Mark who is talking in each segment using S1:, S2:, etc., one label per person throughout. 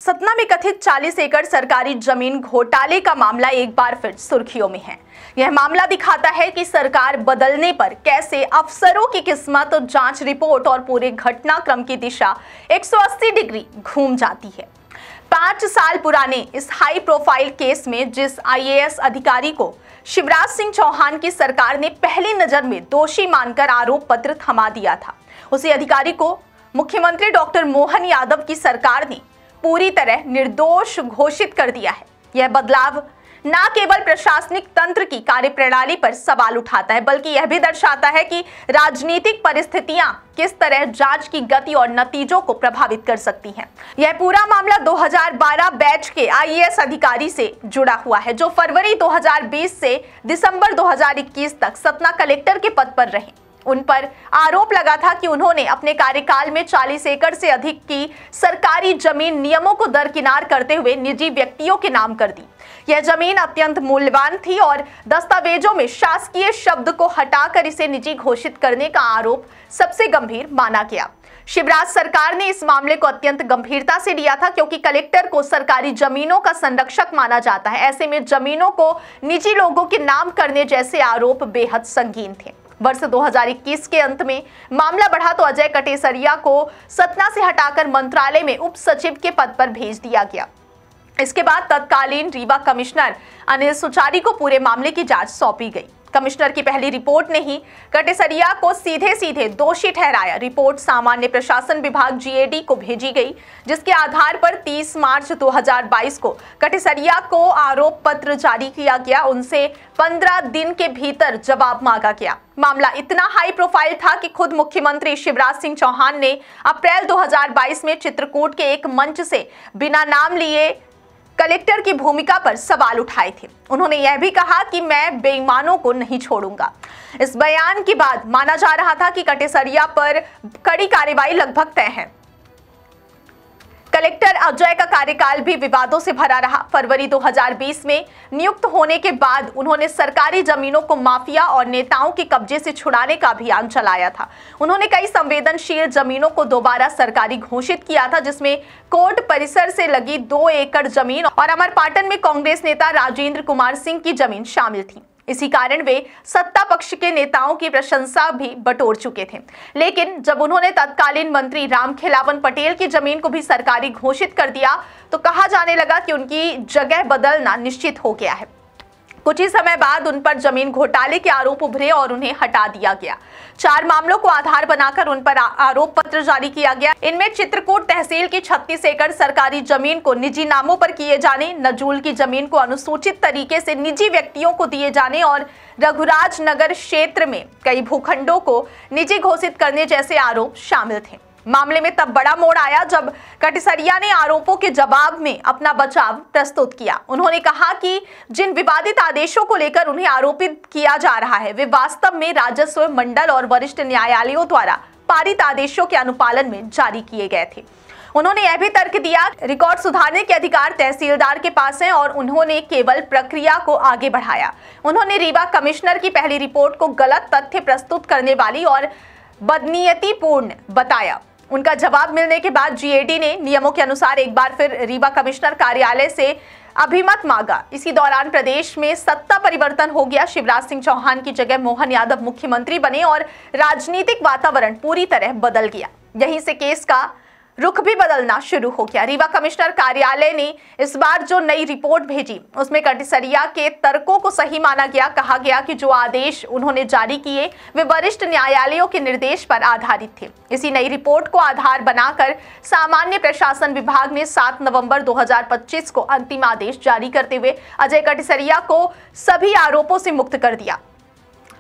S1: सतना में कथित 40 एकड़ सरकारी जमीन घोटाले का मामला एक बार फिर सुर्खियों में है। यह मामला दिखाता है कि सरकार बदलने पर कैसे अफसरों की किस्मत, जांच रिपोर्ट और पूरे घटनाक्रम की दिशा 180 डिग्री घूम जाती है। 5 साल पुराने इस हाई प्रोफाइल केस में जिस IAS अधिकारी को शिवराज सिंह चौहान की सरकार ने पहली नजर में दोषी मानकर आरोप पत्र थमा दिया था, उसी अधिकारी को मुख्यमंत्री डॉक्टर मोहन यादव की सरकार ने पूरी तरह निर्दोष घोषित कर दिया है। यह बदलाव न केवल प्रशासनिक तंत्र की कार्यप्रणाली पर सवाल उठाता है, बल्कि यह भी दर्शाता है कि राजनीतिक परिस्थितियां किस तरह जांच की गति और नतीजों को प्रभावित कर सकती हैं। यह पूरा मामला 2012 बैच के IAS अधिकारी से जुड़ा हुआ है, जो फरवरी 2020 से दिसंबर 2021 तक सतना कलेक्टर के पद पर रहे। उन पर आरोप लगा था कि उन्होंने अपने कार्यकाल में 40 एकड़ से अधिक की सरकारी जमीन नियमों को दरकिनार करते हुए निजी व्यक्तियों के नाम कर दी। यह जमीन अत्यंत मूल्यवान थी और दस्तावेजों में शासकीय शब्द को हटाकर इसे निजी घोषित करने का आरोप सबसे गंभीर माना गया। शिवराज सरकार ने इस मामले को अत्यंत गंभीरता से लिया था, क्योंकि कलेक्टर को सरकारी जमीनों का संरक्षक माना जाता है। ऐसे में जमीनों को निजी लोगों के नाम करने जैसे आरोप बेहद संगीन थे। वर्ष 2021 के अंत में मामला बढ़ा तो अजय कटेसरिया को सतना से हटाकर मंत्रालय में उप सचिव के पद पर भेज दिया गया। इसके बाद तत्कालीन रीवा कमिश्नर अनिल सुचारी को पूरे मामले की जांच सौंपी गई। कमिश्नर की पहली रिपोर्ट ने ही कटेसरिया को सीधे दोषी ठहराया। रिपोर्ट सामान्य प्रशासन विभाग GAD को भेजी गई, जिसके आधार पर 30 मार्च 2022 को कटेसरिया को आरोप पत्र जारी किया गया। उनसे 15 दिन के भीतर जवाब मांगा गया। मामला इतना हाई प्रोफाइल था कि खुद मुख्यमंत्री शिवराज सिंह चौहान ने अप्रैल 2022 में चित्रकूट के एक मंच से बिना नाम लिए कलेक्टर की भूमिका पर सवाल उठाए थे। उन्होंने यह भी कहा कि मैं बेईमानों को नहीं छोड़ूंगा। इस बयान के बाद माना जा रहा था कि कटेसरिया पर कड़ी कार्रवाई लगभग तय है। कलेक्टर अजय का कार्यकाल भी विवादों से भरा रहा। फरवरी 2020 में नियुक्त होने के बाद उन्होंने सरकारी जमीनों को माफिया और नेताओं के कब्जे से छुड़ाने का अभियान चलाया था। उन्होंने कई संवेदनशील जमीनों को दोबारा सरकारी घोषित किया था, जिसमें कोर्ट परिसर से लगी 2 एकड़ जमीन और अमरपाटन में कांग्रेस नेता राजेंद्र कुमार सिंह की जमीन शामिल थी। इसी कारण वे सत्ता पक्ष के नेताओं की प्रशंसा भी बटोर चुके थे। लेकिन जब उन्होंने तत्कालीन मंत्री रामखेलावन पटेल की जमीन को भी सरकारी घोषित कर दिया, तो कहा जाने लगा कि उनकी जगह बदलना निश्चित हो गया है। कुछ ही समय बाद उन पर जमीन घोटाले के आरोप उभरे और उन्हें हटा दिया गया। 4 मामलों को आधार बनाकर उन पर आरोप पत्र जारी किया गया। इनमें चित्रकूट तहसील की 36 एकड़ सरकारी जमीन को निजी नामों पर किए जाने, नजूल की जमीन को अनुसूचित तरीके से निजी व्यक्तियों को दिए जाने और रघुराज नगर क्षेत्र में कई भूखंडों को निजी घोषित करने जैसे आरोप शामिल थे। मामले में तब बड़ा मोड़ आया जब कटेसरिया ने आरोपों के जवाब में अपना बचाव प्रस्तुत किया। उन्होंने कहा कि जिन विवादित आदेशों को लेकर उन्हें आरोपित किया जा रहा है, वे वास्तव में राजस्व मंडल और वरिष्ठ न्यायालयों द्वारा पारित आदेशों के अनुपालन में जारी किए गए थे। उन्होंने यह भी तर्क दिया, रिकॉर्ड सुधारने के अधिकार तहसीलदार के पास हैं और उन्होंने केवल प्रक्रिया को आगे बढ़ाया। उन्होंने रीवा कमिश्नर की पहली रिपोर्ट को गलत तथ्य प्रस्तुत करने वाली और बदनीयतीपूर्ण बताया। उनका जवाब मिलने के बाद GAD ने नियमों के अनुसार एक बार फिर रीवा कमिश्नर कार्यालय से अभिमत मांगा। इसी दौरान प्रदेश में सत्ता परिवर्तन हो गया। शिवराज सिंह चौहान की जगह मोहन यादव मुख्यमंत्री बने और राजनीतिक वातावरण पूरी तरह बदल गया। यहीं से केस का रुख भी बदलना शुरू हो गया। रीवा कमिश्नर कार्यालय ने इस बार जो नई रिपोर्ट भेजी, उसमें कटेसरिया के तर्कों को सही माना गया। कहा गया कि जो आदेश उन्होंने जारी किए वे वरिष्ठ न्यायालयों के निर्देश पर आधारित थे। इसी नई रिपोर्ट को आधार बनाकर सामान्य प्रशासन विभाग ने 7 नवंबर 2025 को अंतिम आदेश जारी करते हुए अजय कटेसरिया को सभी आरोपों से मुक्त कर दिया।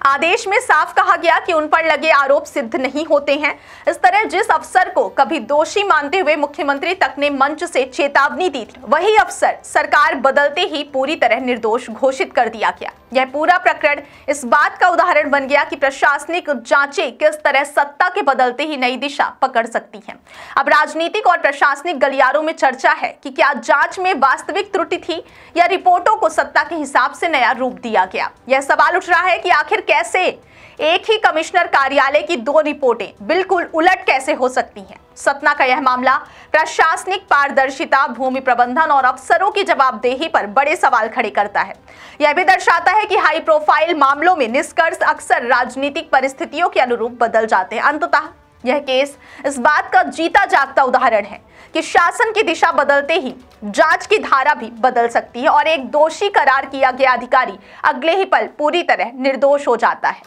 S1: आदेश में साफ कहा गया कि उन पर लगे आरोप सिद्ध नहीं होते हैं। इस तरह जिस अफसर को कभी दोषी मानते हुए मुख्यमंत्री तक ने मंच से चेतावनी दी थी, वही अफसर सरकार बदलते ही पूरी तरह निर्दोष घोषित कर दिया गया। यह पूरा प्रकरण इस बात का उदाहरण बन गया कि प्रशासनिक जांचें किस तरह सत्ता के बदलते ही नई दिशा पकड़ सकती हैं। अब राजनीतिक और प्रशासनिक गलियारों में चर्चा है कि क्या जांच में वास्तविक त्रुटि थी या रिपोर्टों को सत्ता के हिसाब से नया रूप दिया गया। यह सवाल उठ रहा है कि आखिर कैसे एक ही कमिश्नर कार्यालय की 2 रिपोर्टें बिल्कुल उलट कैसे हो सकती हैं? सतना का यह मामला प्रशासनिक पारदर्शिता, भूमि प्रबंधन और अफसरों की जवाबदेही पर बड़े सवाल खड़े करता है। यह भी दर्शाता है कि हाई प्रोफाइल मामलों में निष्कर्ष अक्सर राजनीतिक परिस्थितियों के अनुरूप बदल जाते हैं। अंततः यह केस इस बात का जीता जागता उदाहरण है कि शासन की दिशा बदलते ही जांच की धारा भी बदल सकती है और एक दोषी करार किया गया अधिकारी अगले ही पल पूरी तरह निर्दोष हो जाता है।